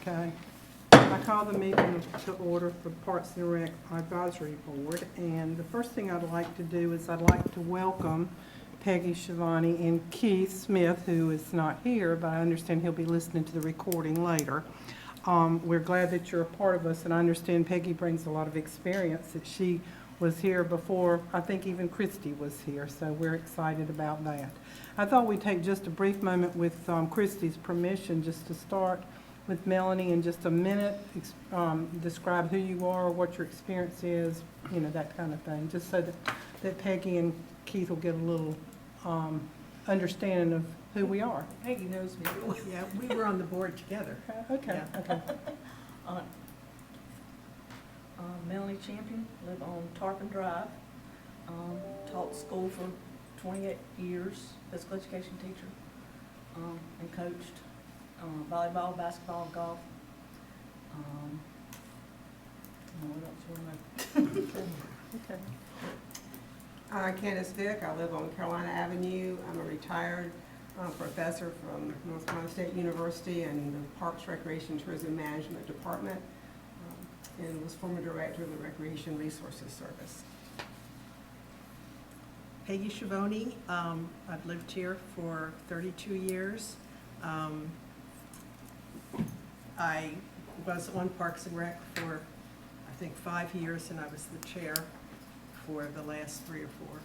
Okay. I call the meeting to order for Parks and Rec Advisory Board, and the first thing I'd like to do is I'd like to welcome Peggy Shivani and Keith Smith, who is not here, but I understand he'll be listening to the recording later. We're glad that you're a part of us, and I understand Peggy brings a lot of experience, that she was here before, I think even Christy was here, so we're excited about that. I thought we'd take just a brief moment with Christy's permission just to start with Melanie in just a minute, describe who you are, what your experience is, you know, that kind of thing, just so that Peggy and Keith will get a little understanding of who we are. Peggy knows me. Yeah, we were on the board together. Okay, Yeah. okay. Melanie Champion, live on Tarpon Drive. Taught school for 28 years, physical education teacher, and coached volleyball, basketball, golf. What else you want to know? Okay. Candace Vick, I live on Carolina Avenue. I'm a retired professor from North Carolina State University and the Parks, Recreation, Tourism Management Department, and was former director of the Recreation Resources Service. Peggy Shivani, I've lived here for 32 years. I was on Parks and Rec for, I think, 5 years, and I was the chair for the last 3 or 4.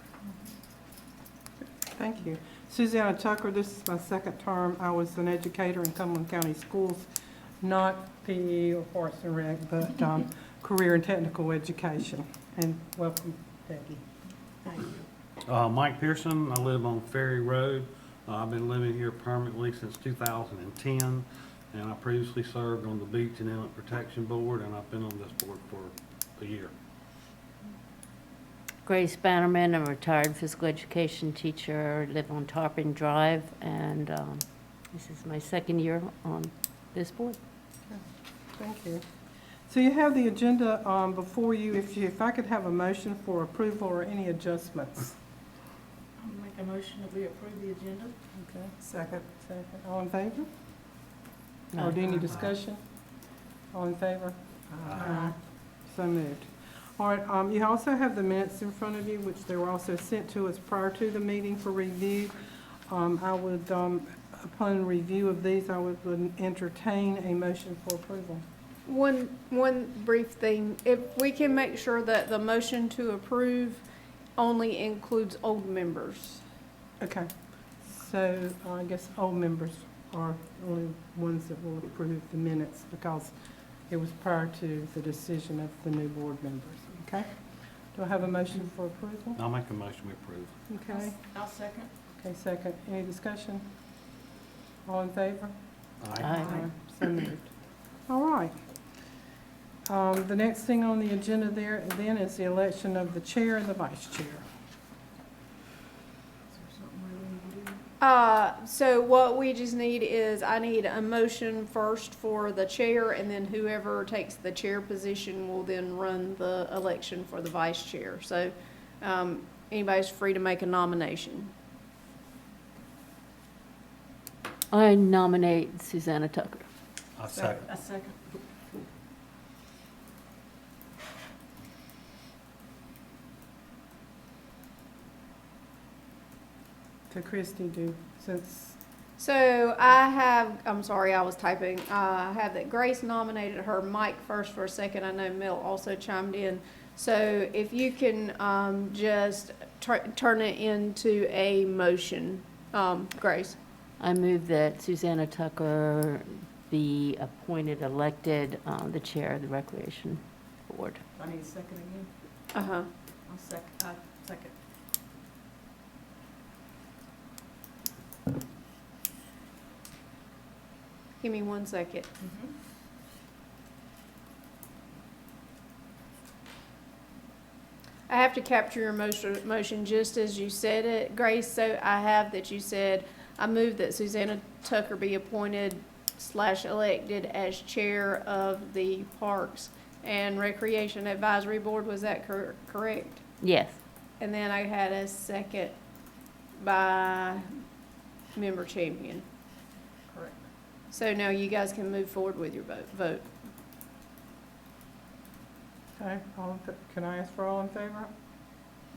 Thank you. Susanna Tucker, this is my second term. I was an educator in Cumberland County Schools, not PE or Parks and Rec, but career and technical education. And welcome, Peggy. Thank you. Mike Pearson, I live on Ferry Road. I've been living here permanently since 2010, and I previously served on the Beach and Inlet Protection Board, and I've been on this board for a year. Grace Bannerman, I'm a retired physical education teacher, live on Tarpon Drive, and this is my second year on this board. Thank you. So you have the agenda before you. If I could have a motion for approval or any adjustments. I'll make a motion that we approve the agenda. Okay, second. All in favor? Or do you need discussion? All in favor? Aye. So moved. All right, you also have the minutes in front of you, which they were also sent to us prior to the meeting for review. I would, upon review of these, I would entertain a motion for approval. One brief thing, if we can make sure that the motion to approve only includes old members. Okay, so I guess old members are the only ones that will approve the minutes because it was prior to the decision of the new board members, okay? Do I have a motion for approval? I'll make a motion we approve. Okay, I'll second. okay, second. Any discussion? All in favor? Aye. So moved. All right. The next thing on the agenda there then is the election of the chair and the vice chair. Is there something we need to do? So what we just need is, I need a motion first for the chair, and then whoever takes the chair position will then run the election for the vice chair. So, anybody's free to make a nomination. I nominate Susanna Tucker. I second. A second. To Christie, since, So I'm sorry, I was typing. I have that Grace nominated her, Mike first for a second. I know Mel also chimed in. So if you can just turn it into a motion, Grace. I move that Susanna Tucker be appointed, elected, the chair of the Recreation Board. I need a second again. Uh-huh. I'll second. Second. Give me 1 second. I have to capture your motion just as you said it, Grace. So I have that you said, I move that Susanna Tucker be appointed / elected as chair of the Parks and Recreation Advisory Board. Was that correct? Yes. And then I had a second by Member Champion. Correct. So now you guys can move forward with your vote. Okay, can I ask for all in favor?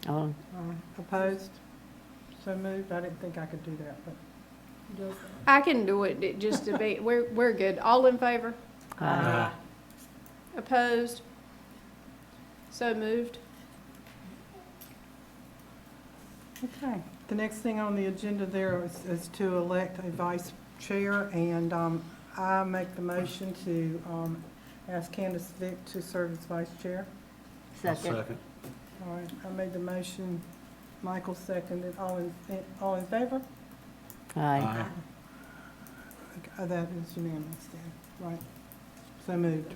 Oh, Opposed? So moved. I didn't think I could do that, but. I can do it just to be, we're good. All in favor? aye. Opposed? So moved. Okay, the next thing on the agenda there is to elect a vice chair, and I make the motion to ask Candace Vick to serve as vice chair. I'll Second. second. All right, I made the motion, Michael seconded, all in favor? Aye. That is unanimous then, right? So moved.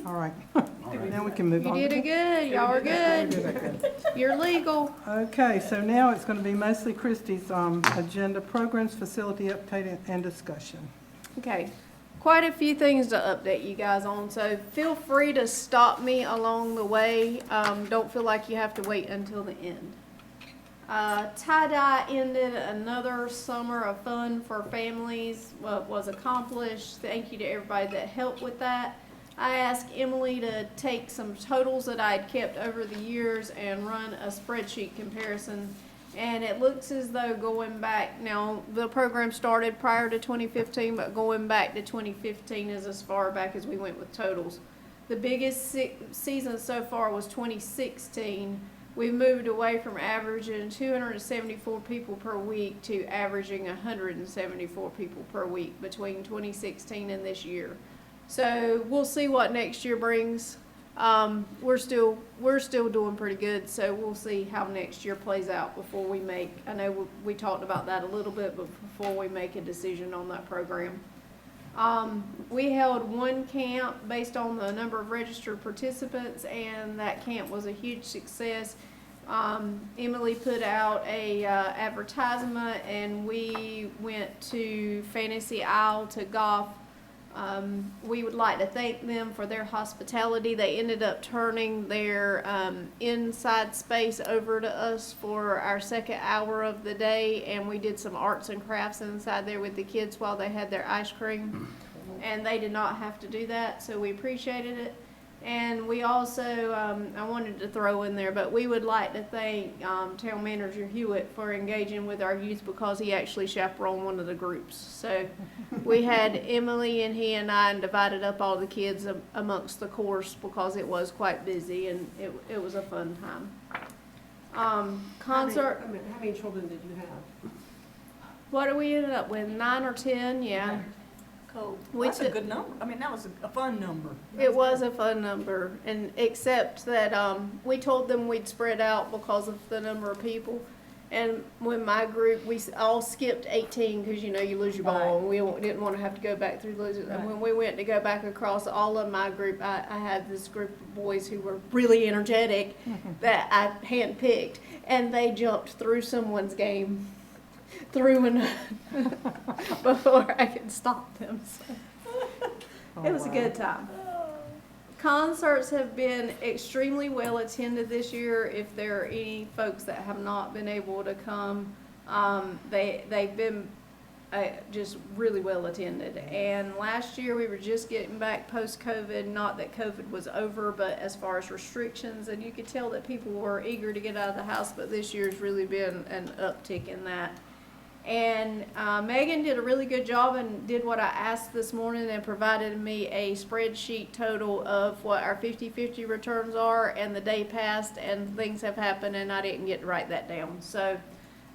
All right, All right. now we can move You on. did it good. Y'all are We good. did it good. You're legal. Okay, so now it's going to be mostly Christie's agenda, programs, facility update, and discussion. Okay, quite a few things to update you guys on, so feel free to stop me along the way. Don't feel like you have to wait until the end. Tie-dye ended another summer of fun for families, was accomplished. Thank you to everybody that helped with that. I asked Emily to take some totals that I had kept over the years and run a spreadsheet comparison. And it looks as though going back, now the program started prior to 2015, but going back to 2015 is as far back as we went with totals. The biggest season so far was 2016. We moved away from averaging 274 people per week to averaging 174 people per week between 2016 and this year. So we'll see what next year brings. We're still doing pretty good, so we'll see how next year plays out before we make, I know we talked about that a little bit, but before we make a decision on that program. We held one camp based on the number of registered participants, and that camp was a huge success. Emily put out a advertisement, and we went to Fantasy Isle to golf. We would like to thank them for their hospitality. They ended up turning their inside space over to us for our second hour of the day, and we did some arts and crafts inside there with the kids while they had their ice cream. And they did not have to do that, so we appreciated it. And we also, I wanted to throw in there, but we would like to thank Town Manager Hewitt for engaging with our youth, because he actually chaperoned one of the groups. So we had Emily and he and I divided up all the kids amongst the course, because it was quite busy, and it was a fun time. Concert, How many children did you have? what did we end up with, 9 or 10? Yeah. Cool. We That's a took- good number. I mean, that was a fun number. It was a fun number, and except that we told them we'd spread out because of the number of people. And when my group, we all skipped 18 because you lose your ball, and we didn't want to have to go back through losers. And when we went to go back across all of my group, I had this group of boys who were really energetic that I handpicked, and they jumped through someone's game. Through and before I could stop them. So. It was a good time. Concerts have been extremely well attended this year. If there are any folks that have not been able to come, they've been just really well attended. And last year we were just getting back post-COVID, not that COVID was over, but as far as restrictions, and you could tell that people were eager to get out of the house, but this year's really been an uptick in that. And Megan did a really good job and did what I asked this morning and provided me a spreadsheet total of what our 50-50 returns are, and the day passed and things have happened and I didn't get to write that down. So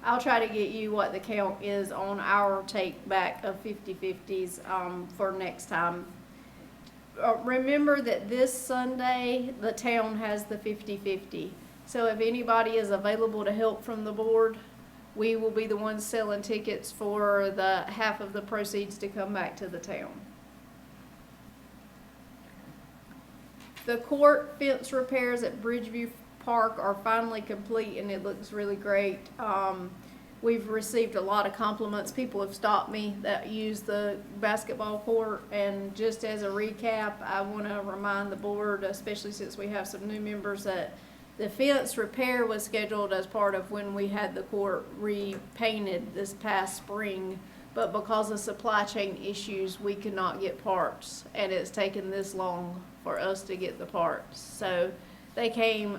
I'll try to get you what the count is on our take back of 50-50s for next time. Remember that this Sunday the town has the 50-50. So if anybody is available to help from the board, we will be the ones selling tickets for the half of the proceeds to come back to the town. The court fence repairs at Bridgeview Park are finally complete, and it looks really great. We've received a lot of compliments. People have stopped me that use the basketball court, and just as a recap, I want to remind the board, especially since we have some new members, that the fence repair was scheduled as part of when we had the court repainted this past spring, but because of supply chain issues, we could not get parts, and it's taken this long for us to get the parts. So they came,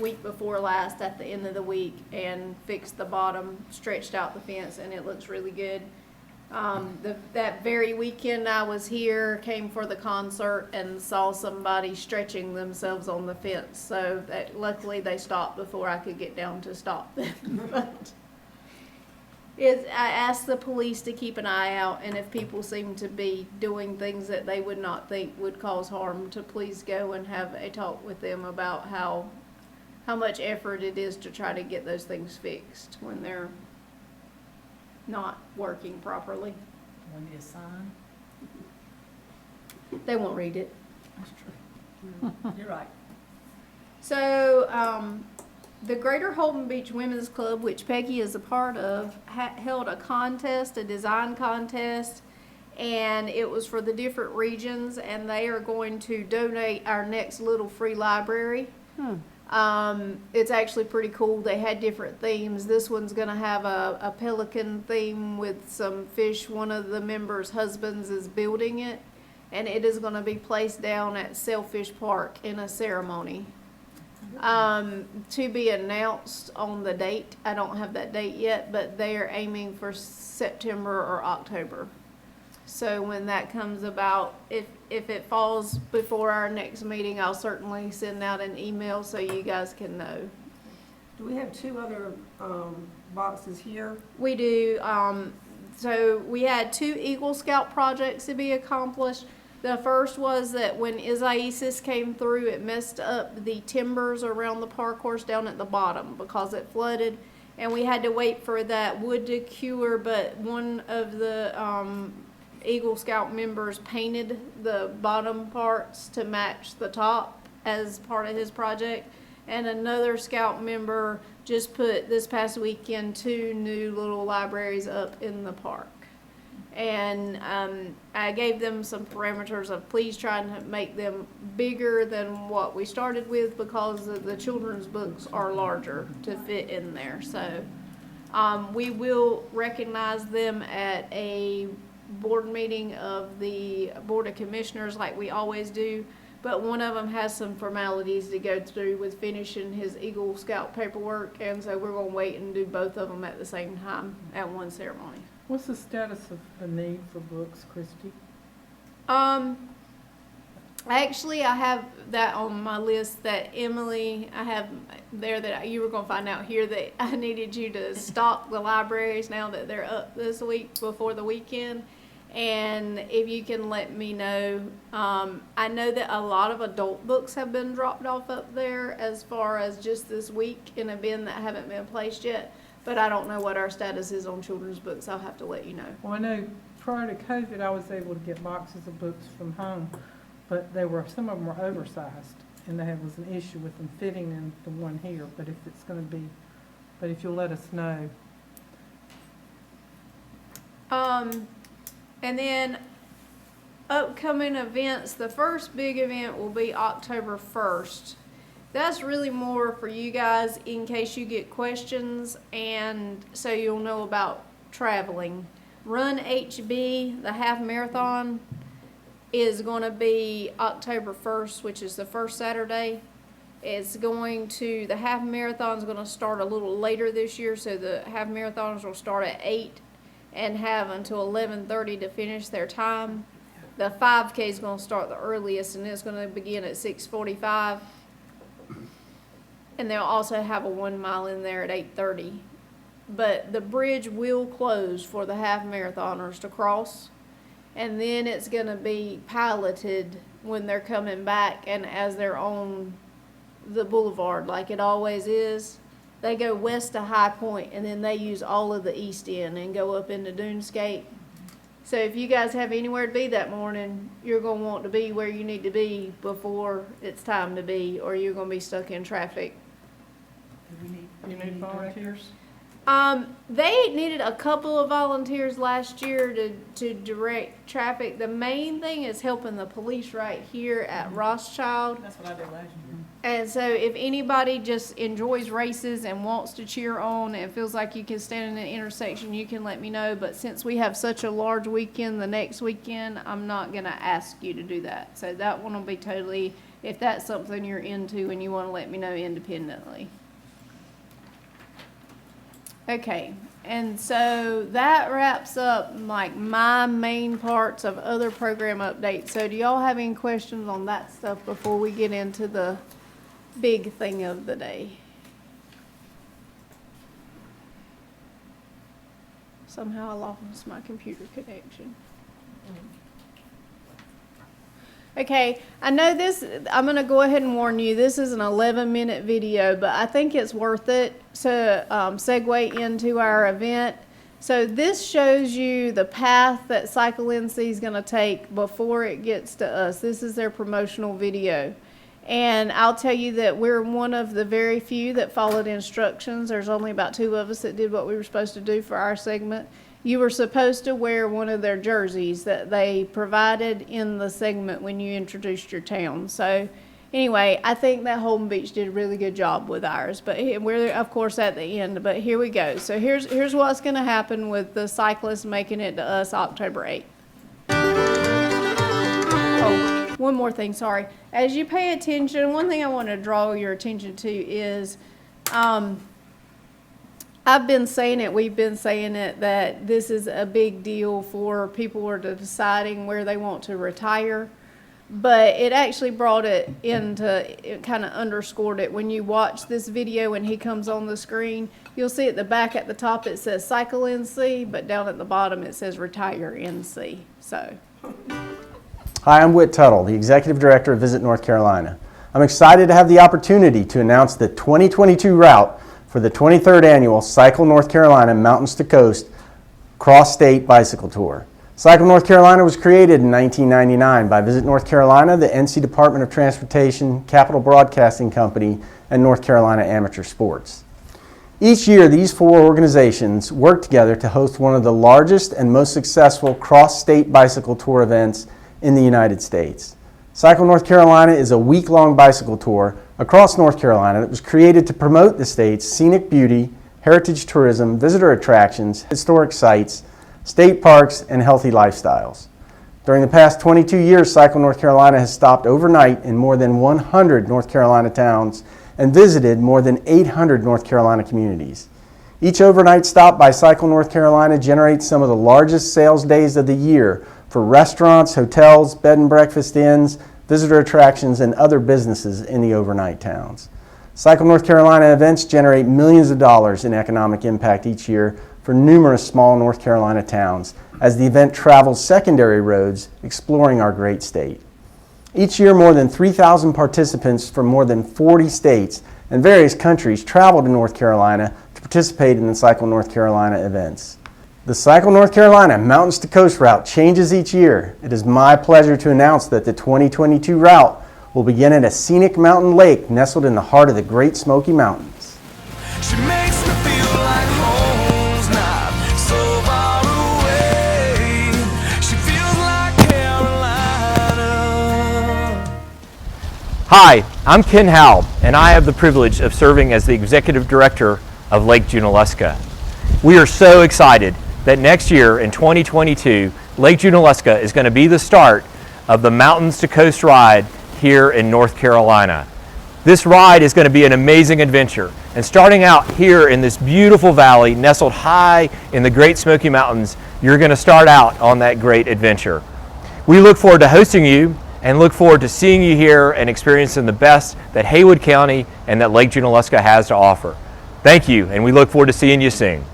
week before last at the end of the week and fixed the bottom, stretched out the fence, and it looks really good. That very weekend I was here, came for the concert and saw somebody stretching themselves on the fence. So that luckily they stopped before I could get down to stop them. But I asked the police to keep an eye out, and if people seem to be doing things that they would not think would cause harm, to please go and have a talk with them about how much effort it is to try to get those things fixed when they're not working properly. We need a sign. They won't read it. That's true. You're right. So, the Greater Holden Beach Women's Club, which Peggy is a part of, held a contest, a design contest, and it was for the different regions, and they are going to donate our next little free library. It's actually pretty cool. They had different themes. This one's gonna have a pelican theme with some fish. One of the members' husbands is building it, and it is gonna be placed down at Sailfish Park in a ceremony. To be announced on the date. I don't have that date yet, but they are aiming for September or October. So when that comes about, if it falls before our next meeting, I'll certainly send out an email so you guys can know. Do we have two other boxes here? We do, so we had 2 Eagle Scout projects to be accomplished. The first was that when Isaias came through, it messed up the timbers around the park course down at the bottom because it flooded. And we had to wait for that wood to cure, but one of the Eagle Scout members painted the bottom parts to match the top as part of his project. And another Scout member just put this past weekend 2 new little libraries up in the park. And I gave them some parameters of please try and make them bigger than what we started with because the children's books are larger to fit in there. So we will recognize them at a board meeting of the Board of Commissioners like we always do. But one of them has some formalities to go through with finishing his Eagle Scout paperwork. And so we're going to wait and do both of them at the same time at one ceremony. What's the status of the need for books, Christy? Actually, I have that on my list that Emily, I have there that you were gonna find out here that I needed you to stock the libraries now that they're up this week before the weekend. And if you can let me know, I know that a lot of adult books have been dropped off up there as far as just this week in a bin that haven't been placed yet. But I don't know what our status is on children's books. I'll have to let you know. Well, I know prior to COVID, I was able to get boxes of books from home, but some of them were oversized, and there was an issue with them fitting in the one here. But if you'll let us know. And then upcoming events, the first big event will be October 1st. That's really more for you guys in case you get questions and so you'll know about traveling. Run HB, the half marathon, is going to be October 1st, which is the first Saturday. The half marathon is going to start a little later this year, so the half marathons will start at 8 and have until 11:30 to finish their time. The 5K is going to start the earliest, and it's going to begin at 6:45. And they'll also have a 1 mile in there at 8:30. But the bridge will close for the half marathoners to cross. And then it's going to be piloted when they're coming back and as they're on the boulevard like it always is. They go west to High Point and then they use all of the east end and go up into Dunescape. So if you guys have anywhere to be that morning, you're going to want to be where you need to be before it's time to be, or you're going to be stuck in traffic. Do we You need volunteers? They needed a couple of volunteers last year to direct traffic. The main thing is helping the police right here at Rothschild. That's what I did last year. And so if anybody just enjoys races and wants to cheer on and feels like you can stand in an intersection, you can let me know. But since we have such a large weekend the next weekend, I'm not going to ask you to do that. So that one will be totally, if that's something you're into and you want to let me know independently. Okay, and so that wraps up like my main parts of other program updates. So do y'all have any questions on that stuff before we get into the big thing of the day? Somehow I lost my computer connection. Okay, I know this, I'm going to go ahead and warn you, this is an 11-minute video, but I think it's worth it to segue into our event. So this shows you the path that Cycle NC is going to take before it gets to us. This is their promotional video. And I'll tell you that we're one of the very few that followed instructions. There's only about 2 of us that did what we were supposed to do for our segment. You were supposed to wear one of their jerseys that they provided in the segment when you introduced your town. So anyway, I think that Holden Beach did a really good job with ours, but we're of course at the end, but here we go. So here's what's going to happen with the cyclists making it to us October 8th. Oh, one more thing, sorry. As you pay attention, one thing I want to draw your attention to is I've been saying it, we've been saying it, that this is a big deal for people who are deciding where they want to retire. But it actually brought it into, it kind of underscored it. When you watch this video and he comes on the screen, you'll see at the back at the top it says Cycle NC, but down at the bottom it says Retire NC. So. Hi, I'm Whit Tuttle, the Executive Director of Visit North Carolina. I'm excited to have the opportunity to announce the 2022 route for the 23rd Annual Cycle North Carolina Mountains to Coast Cross-State Bicycle Tour. Cycle North Carolina was created in 1999 by Visit North Carolina, the NC Department of Transportation, Capital Broadcasting Company, and North Carolina Amateur Sports. Each year, these 4 organizations work together to host one of the largest and most successful cross-state bicycle tour events in the United States. Cycle North Carolina is a week-long bicycle tour across North Carolina that was created to promote the state's scenic beauty, heritage tourism, visitor attractions, historic sites, state parks, and healthy lifestyles. During the past 22 years, Cycle North Carolina has stopped overnight in more than 100 North Carolina towns and visited more than 800 North Carolina communities. Each overnight stop by Cycle North Carolina generates some of the largest sales days of the year for restaurants, hotels, bed and breakfast inns, visitor attractions, and other businesses in the overnight towns. Cycle North Carolina events generate millions of dollars in economic impact each year for numerous small North Carolina towns as the event travels secondary roads exploring our great state. Each year, more than 3,000 participants from more than 40 states and various countries travel to North Carolina to participate in the Cycle North Carolina events. The Cycle North Carolina Mountains to Coast route changes each year. It is my pleasure to announce that the 2022 route will begin at a scenic mountain lake nestled in the heart of the Great Smoky Mountains. She makes me feel like home's not so far away. She feels like Carolina. Hi, I'm Ken Howell, and I have the privilege of serving as the Executive Director of Lake Junaluska. We are so excited that next year in 2022, Lake Junaluska is going to be the start of the Mountains to Coast ride here in North Carolina. This ride is going to be an amazing adventure, and starting out here in this beautiful valley nestled high in the Great Smoky Mountains, you're going to start out on that great adventure. We look forward to hosting you and look forward to seeing you here and experiencing the best that Haywood County and that Lake Junaluska has to offer. Thank you, and we look forward to seeing you soon.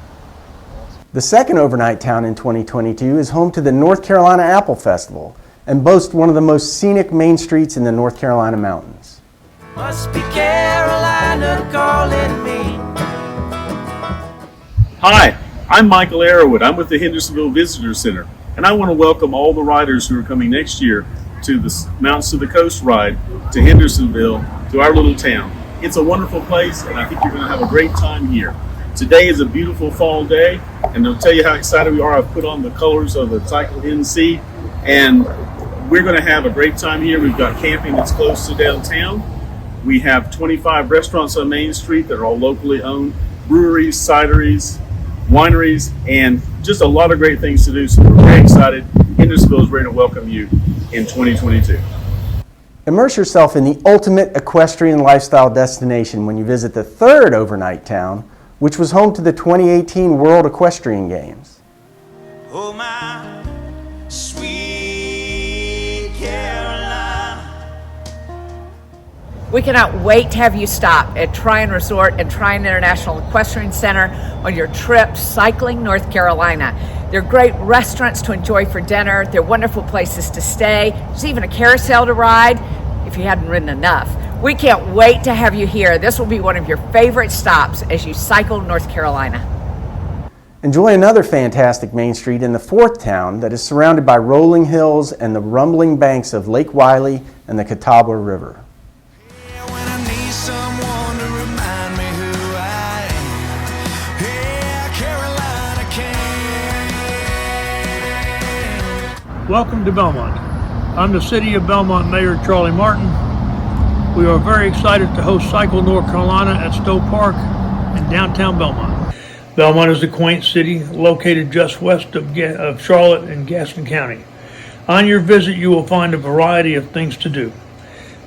The second overnight town in 2022 is home to the North Carolina Apple Festival and boasts one of the most scenic main streets in the North Carolina mountains. Must be Carolina calling me. Hi, I'm Michael Arrowwood. I'm with the Hendersonville Visitor Center, and I want to welcome all the riders who are coming next year to the Mountains to the Coast ride to Hendersonville, to our little town. It's a wonderful place, and I think you're going to have a great time here. Today is a beautiful fall day, and they'll tell you how excited we are. I've put on the colors of the Cycle NC, and we're going to have a great time here. We've got camping that's close to downtown. We have 25 restaurants on Main Street that are all locally owned, breweries, cideries, wineries, and just a lot of great things to do. So we're very excited. Hendersonville is ready to welcome you in 2022. Immerse yourself in the ultimate equestrian lifestyle destination when you visit the third overnight town, which was home to the 2018 World Equestrian Games. Oh, my sweet Carolina. We cannot wait to have you stop at Tryon Resort and Tryon International Equestrian Center on your trip cycling North Carolina. They're great restaurants to enjoy for dinner. They're wonderful places to stay. There's even a carousel to ride if you hadn't ridden enough. We can't wait to have you here. This will be one of your favorite stops as you cycle North Carolina. Enjoy another fantastic Main Street in the fourth town that is surrounded by rolling hills and the rumbling banks of Lake Wylie and the Catawba River. Yeah, when I need someone to remind me who I am. Yeah, Carolina can. Welcome to Belmont. I'm the City of Belmont Mayor Charlie Martin. We are very excited to host Cycle North Carolina at Stowe Park in downtown Belmont. Belmont is a quaint city located just west of Charlotte in Gaston County. On your visit, you will find a variety of things to do.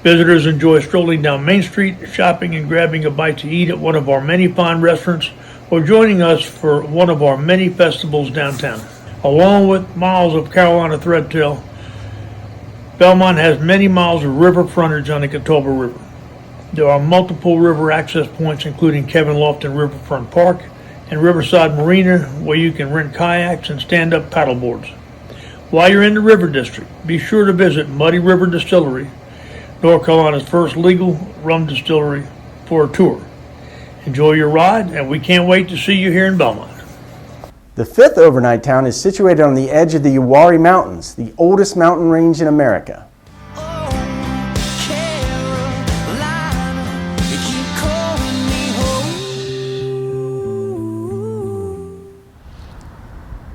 Visitors enjoy strolling down Main Street, shopping and grabbing a bite to eat at one of our many fine restaurants, or joining us for one of our many festivals downtown. Along with miles of Carolina threadtail, Belmont has many miles of river frontage on the Catawba River. There are multiple river access points, including Kevin Lofton Riverfront Park and Riverside Marina, where you can rent kayaks and stand-up paddleboards. While you're in the River District, be sure to visit Muddy River Distillery, North Carolina's first legal rum distillery, for a tour. Enjoy your ride, and we can't wait to see you here in Belmont. The fifth overnight town is situated on the edge of the Uwharrie Mountains, the oldest mountain range in America. Oh, Carolina, you keep calling me home.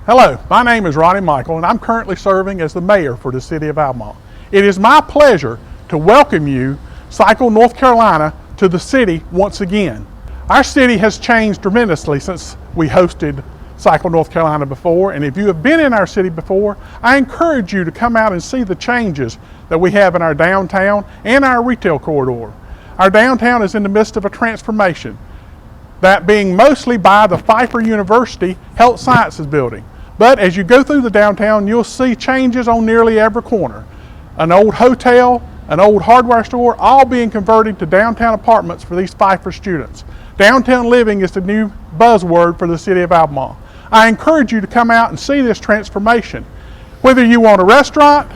Hello, my name is Ronnie Michael, and I'm currently serving as the mayor for the city of Albemarle. It is my pleasure to welcome you, Cycle North Carolina, to the city once again. Our city has changed tremendously since we hosted Cycle North Carolina before, and if you have been in our city before, I encourage you to come out and see the changes that we have in our downtown and our retail corridor. Our downtown is in the midst of a transformation, that being mostly by the Pfeiffer University Health Sciences Building. But as you go through the downtown, you'll see changes on nearly every corner. An old hotel, an old hardware store, all being converted to downtown apartments for these Pfeiffer students. Downtown living is the new buzzword for the city of Albemarle. I encourage you to come out and see this transformation. Whether you want a restaurant,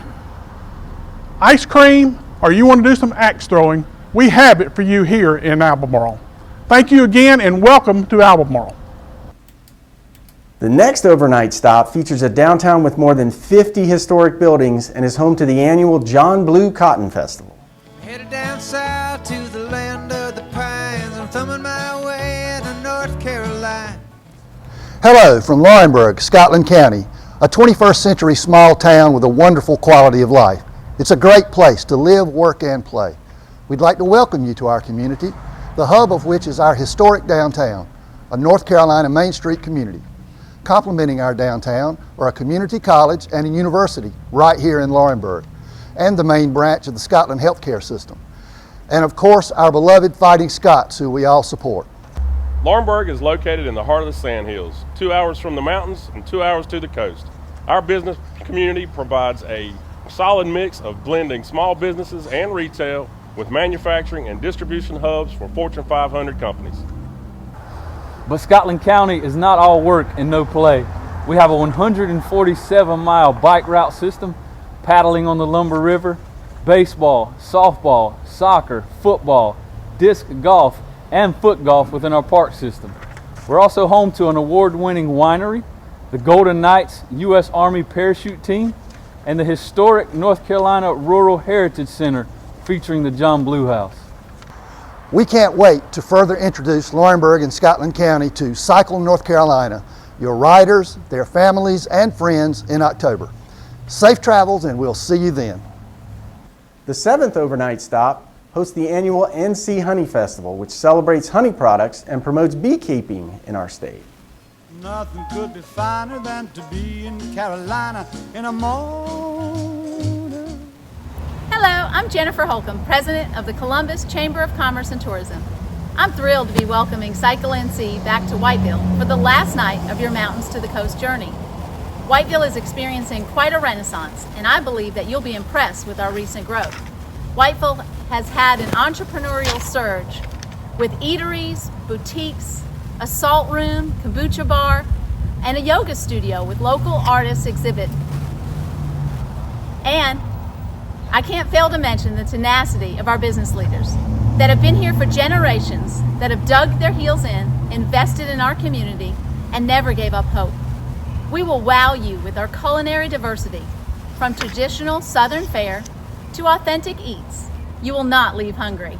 ice cream, or you want to do some axe throwing, we have it for you here in Albemarle. Thank you again and welcome to Albemarle. The next overnight stop features a downtown with more than 50 historic buildings and is home to the annual John Blue Cotton Festival. Headed down south to the land of the pines. I'm thumbing my way to North Carolina. Hello from Laurinburg, Scotland County, a 21st century small town with a wonderful quality of life. It's a great place to live, work, and play. We'd like to welcome you to our community, the hub of which is our historic downtown, a North Carolina Main Street community. Complementing our downtown are a community college and a university right here in Laurinburg, and the main branch of the Scotland healthcare system. And of course, our beloved Fighting Scots, who we all support. Laurinburg is located in the heart of the Sandhills, 2 hours from the mountains and 2 hours to the coast. Our business community provides a solid mix of blending small businesses and retail with manufacturing and distribution hubs for Fortune 500 companies. But Scotland County is not all work and no play. We have a 147-mile bike route system, paddling on the Lumber River, baseball, softball, soccer, football, disc golf, and foot golf within our park system. We're also home to an award-winning winery, the Golden Knights U.S. Army Parachute Team, and the historic North Carolina Rural Heritage Center featuring the John Blue House. We can't wait to further introduce Laurinburg and Scotland County to Cycle North Carolina, your riders, their families, and friends in October. Safe travels, and we'll see you then. The seventh overnight stop hosts the annual NC Honey Festival, which celebrates honey products and promotes beekeeping in our state. Nothing could be finer than to be in Carolina in a motor. Hello, I'm Jennifer Holcomb, President of the Columbus Chamber of Commerce and Tourism. I'm thrilled to be welcoming Cycle NC back to Whiteville for the last night of your Mountains to the Coast journey. Whiteville is experiencing quite a renaissance, and I believe that you'll be impressed with our recent growth. Whiteville has had an entrepreneurial surge with eateries, boutiques, a salt room, kombucha bar, and a yoga studio with local artists exhibit. And I can't fail to mention the tenacity of our business leaders that have been here for generations, that have dug their heels in, invested in our community, and never gave up hope. We will wow you with our culinary diversity, from traditional Southern fare to authentic eats. You will not leave hungry.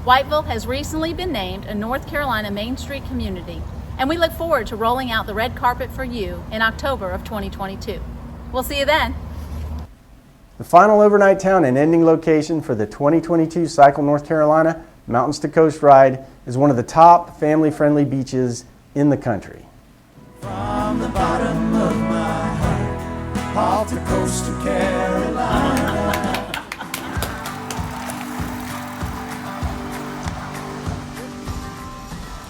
Whiteville has recently been named a North Carolina Main Street community, and we look forward to rolling out the red carpet for you in October of 2022. We'll see you then. The final overnight town and ending location for the 2022 Cycle North Carolina Mountains to Coast Ride is one of the top family-friendly beaches in the country. From the bottom of my heart, off the coast of Carolina.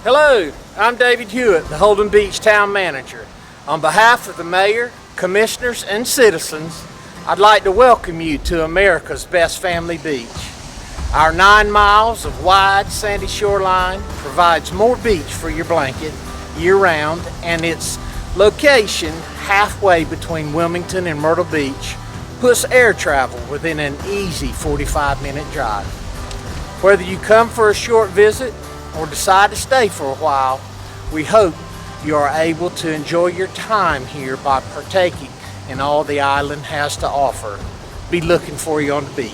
Hello, I'm David Hewitt, the Holden Beach Town Manager. On behalf of the Mayor, Commissioners, and citizens, I'd like to welcome you to America's best family beach. Our 9 miles of wide sandy shoreline provides more beach for your blanket year-round, and its location halfway between Wilmington and Myrtle Beach puts air travel within an easy 45-minute drive. Whether you come for a short visit or decide to stay for a while, we hope you are able to enjoy your time here by partaking in all the island has to offer. Be looking for you on the beach.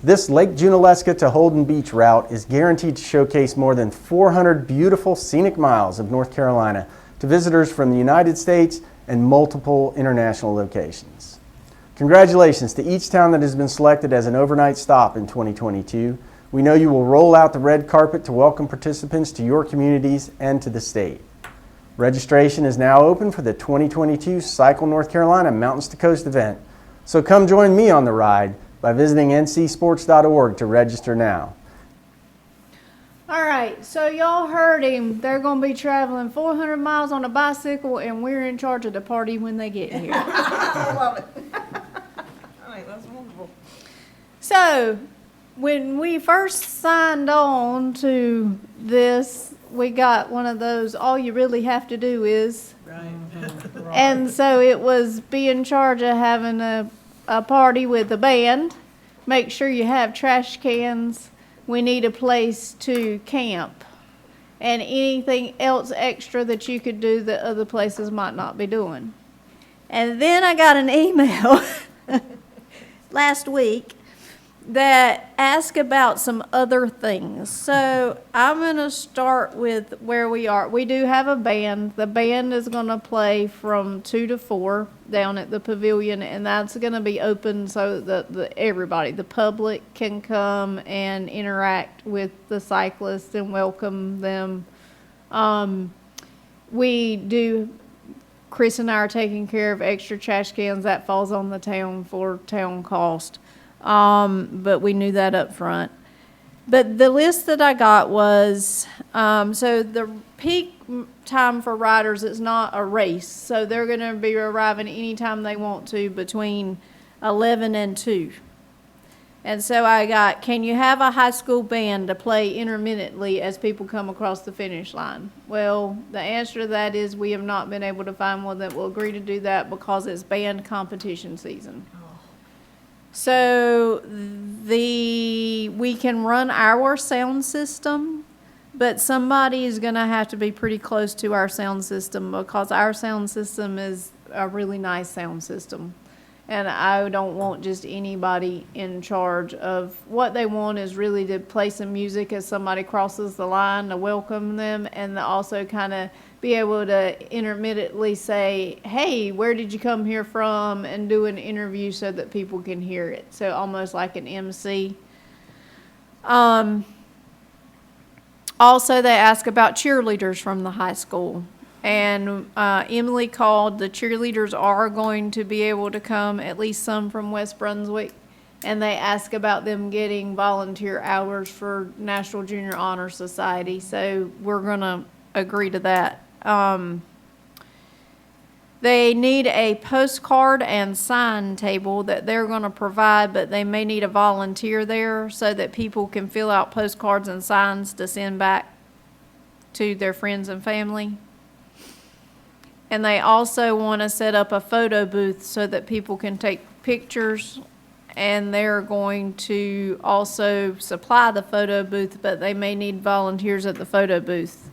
This Lake Junaluska to Holden Beach route is guaranteed to showcase more than 400 beautiful scenic miles of North Carolina to visitors from the United States and multiple international locations. Congratulations to each town that has been selected as an overnight stop in 2022. We know you will roll out the red carpet to welcome participants to your communities and to the state. Registration is now open for the 2022 Cycle North Carolina Mountains to Coast event. So come join me on the ride by visiting ncsports.org to register now. All right, so y'all heard him. They're going to be traveling 400 miles on a bicycle, and we're in charge of the party when they get here. I love it. All right, that's wonderful. So, when we first signed on to this, we got one of those, all you really have to do is. Right. And so it was be in charge of having a party with a band. Make sure you have trash cans. We need a place to camp. And anything else extra that you could do that other places might not be doing. And then I got an email last week that ask about some other things. So I'm going to start with where we are. We do have a band. The band is going to play from 2 to 4 down at the pavilion, and that's going to be open so that everybody, the public, can come and interact with the cyclists and welcome them. We do, Chris and I are taking care of extra trash cans. That falls on the town for town cost. But we knew that up front. But the list that I got was, so the peak time for riders is not a race. So they're going to be arriving anytime they want to between 11 and 2. And so I got, can you have a high school band to play intermittently as people come across the finish line? Well, the answer to that is we have not been able to find one that will agree to do that because it's band competition season. So we can run our sound system, but somebody is going to have to be pretty close to our sound system because our sound system is a really nice sound system. And I don't want just anybody in charge of what they want is really to play some music as somebody crosses the line to welcome them and also kind of be able to intermittently say, hey, where did you come here from? And do an interview so that people can hear it. So almost like an MC. Also, they ask about cheerleaders from the high school. And Emily called. The cheerleaders are going to be able to come, at least some from West Brunswick. And they ask about them getting volunteer hours for National Junior Honor Society. So we're going to agree to that. They need a postcard and sign table that they're going to provide, but they may need a volunteer there so that people can fill out postcards and signs to send back to their friends and family. And they also want to set up a photo booth so that people can take pictures, and they're going to also supply the photo booth, but they may need volunteers at the photo booth.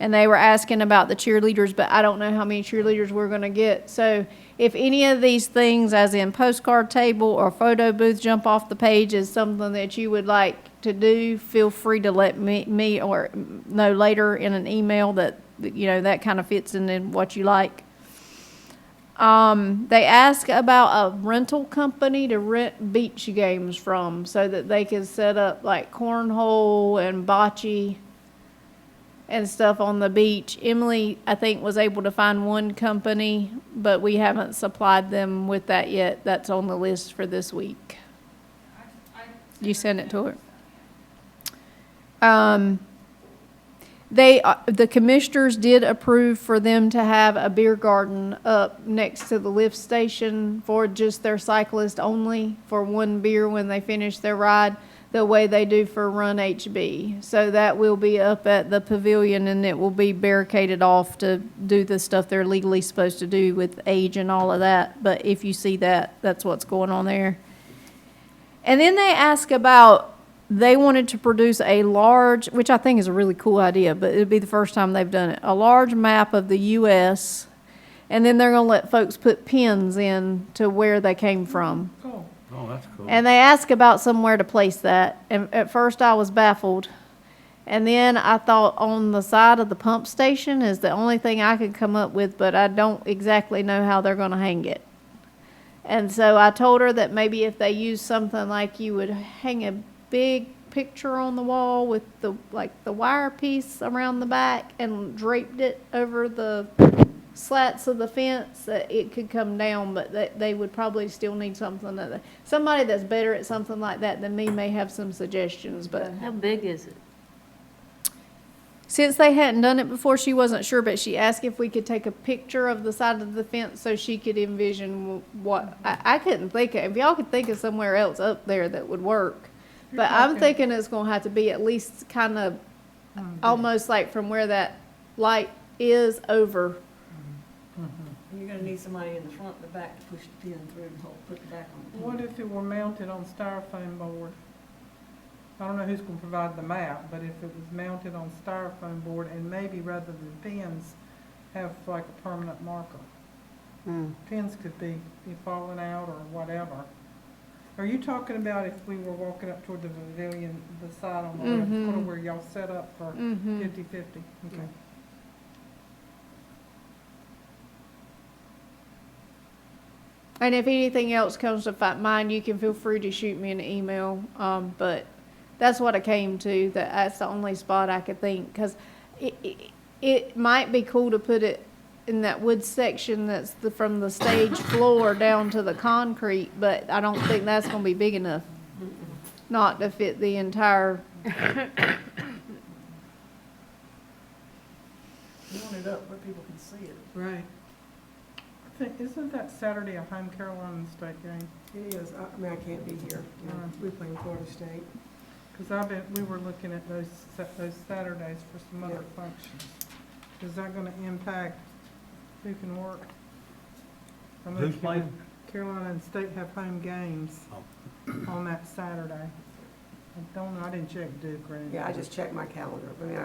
And they were asking about the cheerleaders, but I don't know how many cheerleaders we're going to get. So if any of these things, as in postcard table or photo booth, jump off the page as something that you would like to do, feel free to let me or know later in an email that, you know, that kind of fits in what you like. They ask about a rental company to rent beach games from so that they can set up like cornhole and bocce and stuff on the beach. Emily, I think, was able to find one company, but we haven't supplied them with that yet. That's on the list for this week. You sent it to her. The commissioners did approve for them to have a beer garden up next to the lift station for just their cyclists only, for one beer when they finish their ride, the way they do for Run HB. So that will be up at the pavilion, and it will be barricaded off to do the stuff they're legally supposed to do with age and all of that. But if you see that, that's what's going on there. And then they ask about, they wanted to produce a large, which I think is a really cool idea, but it'd be the first time they've done it, a large map of the U.S., and then they're going to let folks put pins in to where they came from. Cool. Oh, that's cool. And they ask about somewhere to place that. And at first I was baffled. And then I thought on the side of the pump station is the only thing I could come up with, but I don't exactly know how they're going to hang it. And so I told her that maybe if they use something like you would hang a big picture on the wall with the wire piece around the back and draped it over the slats of the fence, that it could come down, but they would probably still need something that somebody that's better at something like that than me may have some suggestions. But How big is it? since they hadn't done it before, she wasn't sure, but she asked if we could take a picture of the side of the fence so she could envision what I couldn't think of. If y'all could think of somewhere else up there that would work. But I'm thinking it's going to have to be at least kind of almost like from where that light is over. You're gonna need somebody in the front and the back to push the pin through and put the back on the pin. What if it were mounted on styrofoam board? I don't know who's going to provide the map, but if it was mounted on styrofoam board and maybe rather than pins, have like a permanent marker. Pins could be falling out or whatever. Are you talking about if we were walking up toward the pavilion, the side on the left, sort of where y'all set up for 50-50? Okay. And if anything else comes to mind, you can feel free to shoot me an email. But that's what I came to. That's the only spot I could think, because it might be cool to put it in that wood section that's from the stage floor down to the concrete, but I don't think that's going to be big enough not to fit the entire. You want it up where people can see it. Right. Isn't that Saturday a home Carolina State game? It is. I mean, I can't be here. We're playing Florida State. Because we were looking at those Saturdays for some other functions. Is that going to impact who can work? Who's playing? Carolina and State have home games on that Saturday. I don't know. I didn't check Duke or anything. Yeah, I just checked my calendar. I mean,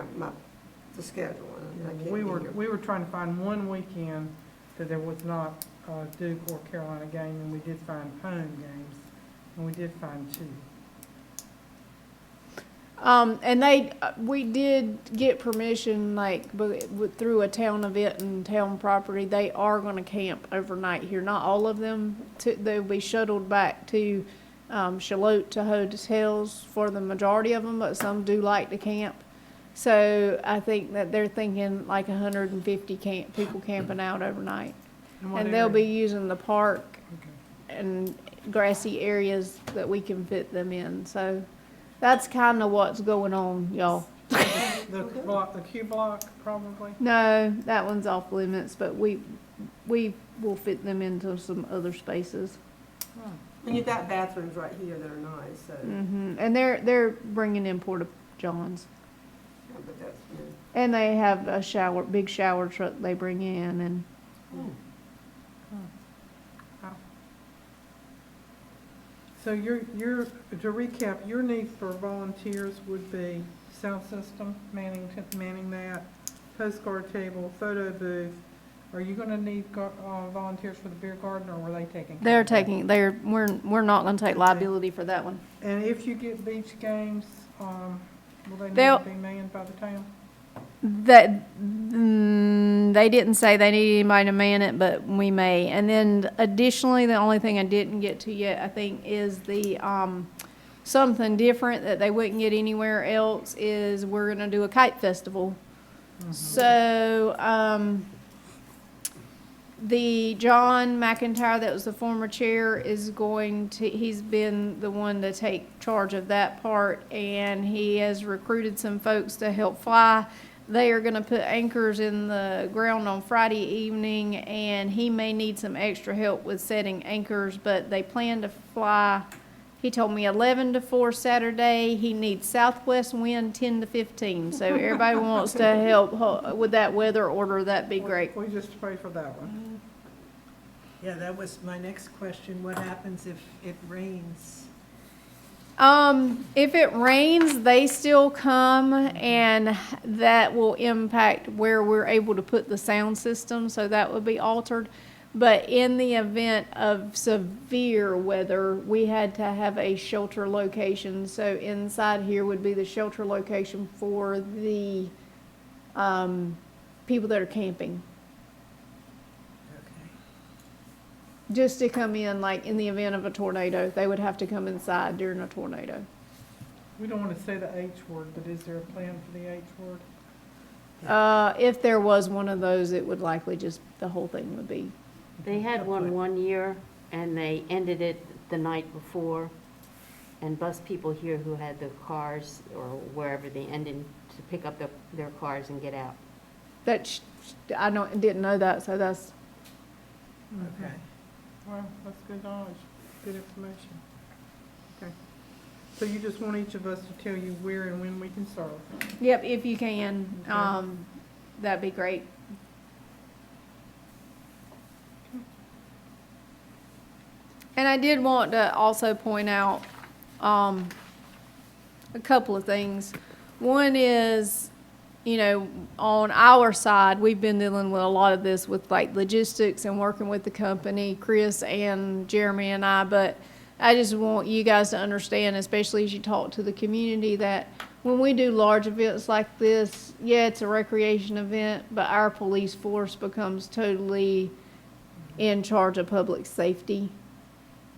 the schedule. I can't We be here. were trying to find one weekend that there was not a Duke or Carolina game, and we did find home games, and we did find two. And we did get permission, like, through a town event and town property, they are gonna camp overnight here. Not all of them, they'll be shuttled back to, Charlotte to hotels for the majority of them, but some do like to camp. So I think that they're thinking like 150 people camping out overnight. And they'll be using the park and grassy areas that we can fit them in, so that's kind of what's going on, y'all. The Q block, probably? No, that one's off limits, but we will fit them into some other spaces. And you've got bathrooms right here that are nice, so. And they're bringing in porta johns. Yeah, but that's, And they have a big shower truck they bring in, and So to recap, your need for volunteers would be sound system, manning that, postcard table, photo booth. Are you gonna need volunteers for the beer garden, or were they taking? we're not gonna take liability for that one. And if you get beach games, will they need They'll- to be manned by the town? They didn't say they need anybody to man it, but we may. And then additionally, the only thing I didn't get to yet, I think, is the, something different that they wouldn't get anywhere else is we're gonna do a kite festival. So, the John McIntyre, that was the former chair, he's been the one to take charge of that part, and he has recruited some folks to help fly. They are gonna put anchors in the ground on Friday evening, and he may need some extra help with setting anchors, but they plan to fly, he told me 11 to 4 Saturday. He needs southwest wind 10 to 15, so everybody wants to help with that weather order, that'd be great. We just pray for that one. Yeah, that was my next question. What happens if it rains? If it rains, they still come, and that will impact where we're able to put the sound system, so that would be altered. But in the event of severe weather, we had to have a shelter location. So inside here would be the shelter location for the people that are camping. Just to come in, like in the event of a tornado, they would have to come inside during a tornado. We don't want to say the H word, but is there a plan for the H word? If there was one of those, it would likely the whole thing would be. They had one year, and they ended it the night before, and bus people here who had the cars or wherever they ended to pick up their cars and get out. I didn't know that, so that's. Okay. Well, that's good knowledge, good information. Okay. So you just want each of us to tell you where and when we can serve? Yep, if you can, Okay. that'd be great. And I did want to also point out a couple of things. One is, on our side, we've been dealing with a lot of this with like logistics and working with the company, Chris and Jeremy and I, but I just want you guys to understand, especially as you talk to the community, that when we do large events like this, yeah, it's a recreation event, but our police force becomes totally in charge of public safety.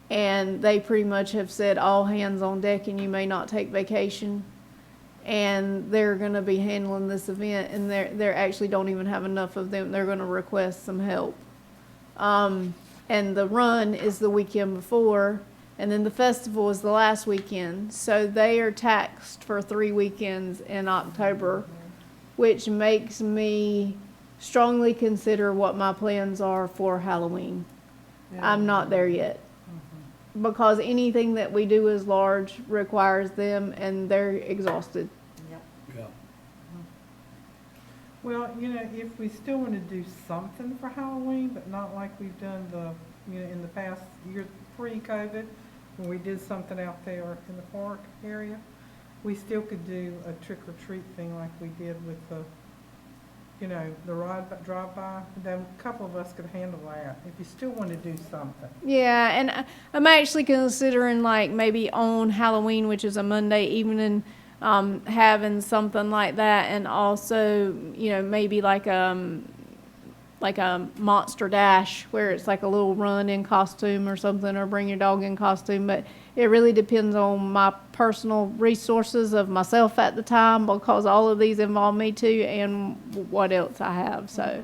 And they pretty much have said all hands on deck and you may not take vacation. And they're going to be handling this event, and they actually don't even have enough of them. They're going to request some help. And the run is the weekend before, and then the festival is the last weekend. So they are taxed for 3 weekends in October, which makes me strongly consider what my plans are for Halloween. I'm not there yet. Because anything that we do is large requires them, and they're exhausted. Well, if we still want to do something for Halloween, but not like we've done in the past year pre-COVID, when we did something out there in the park area, we still could do a trick-or-treat thing like we did with the drive-by. Then a couple of us could handle that, if you still want to do something. Yeah, and I'm actually considering like maybe on Halloween, which is a Monday evening, having something like that, and also, maybe like a monster dash where it's like a little run in costume or something, or bring your dog in costume. But it really depends on my personal resources of myself at the time, because all of these involve me too, and what else I have. So,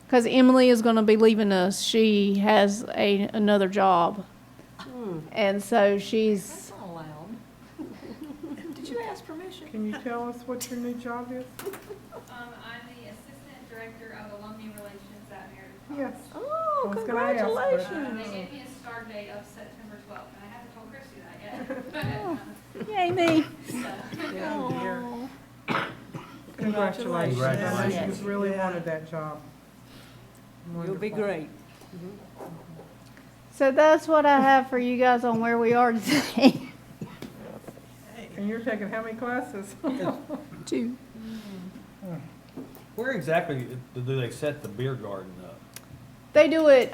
because Emily is going to be leaving us, she has another job, and so she's. That's not allowed. Did you ask permission? Can you tell us what your new job is? I'm the Assistant Director of Alumni Relations at Meredith. Yes. Oh, I was gonna ask, but- congratulations! They gave me a start date of September 12th, and I haven't told Chrissy that yet. Yay, me. Congratulations. Congratulations. I just really wanted that job. You'll be Wonderful. great. So that's what I have for you guys on where we are today. And you're taking how many classes? 2. Where exactly do they set the beer garden up? They do it,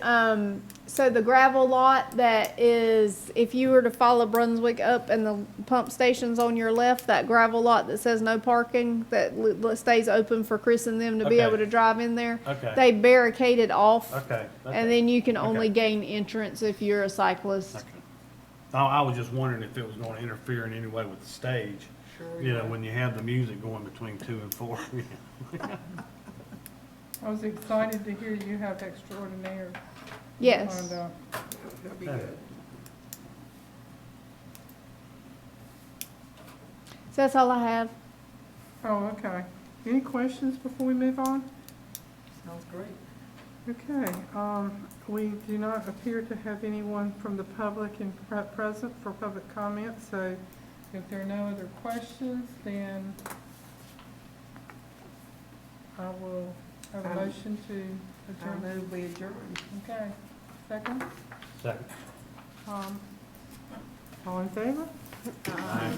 so the gravel lot that is, if you were to follow Brunswick up and the pump station's on your left, that gravel lot that says no parking, that stays open for Chris and them to be Okay. able to drive in there. Okay. They barricade it off. Okay. And then you can only Okay. gain entrance if you're a cyclist. Okay. I was just wondering if it was going to interfere in any way with the stage. Sure. When you have the music going between 2 and 4. I was excited to hear you have extraordinaire. Yes. Find out. That'll be good. So that's all I have. Oh, okay. Any questions before we move on? Sounds great. Okay, we do not appear to have anyone from the public present for public comment, so if there are no other questions, then I will have a motion to I adjourn. move we adjourn. Okay, second? Second. All in favor? Aye.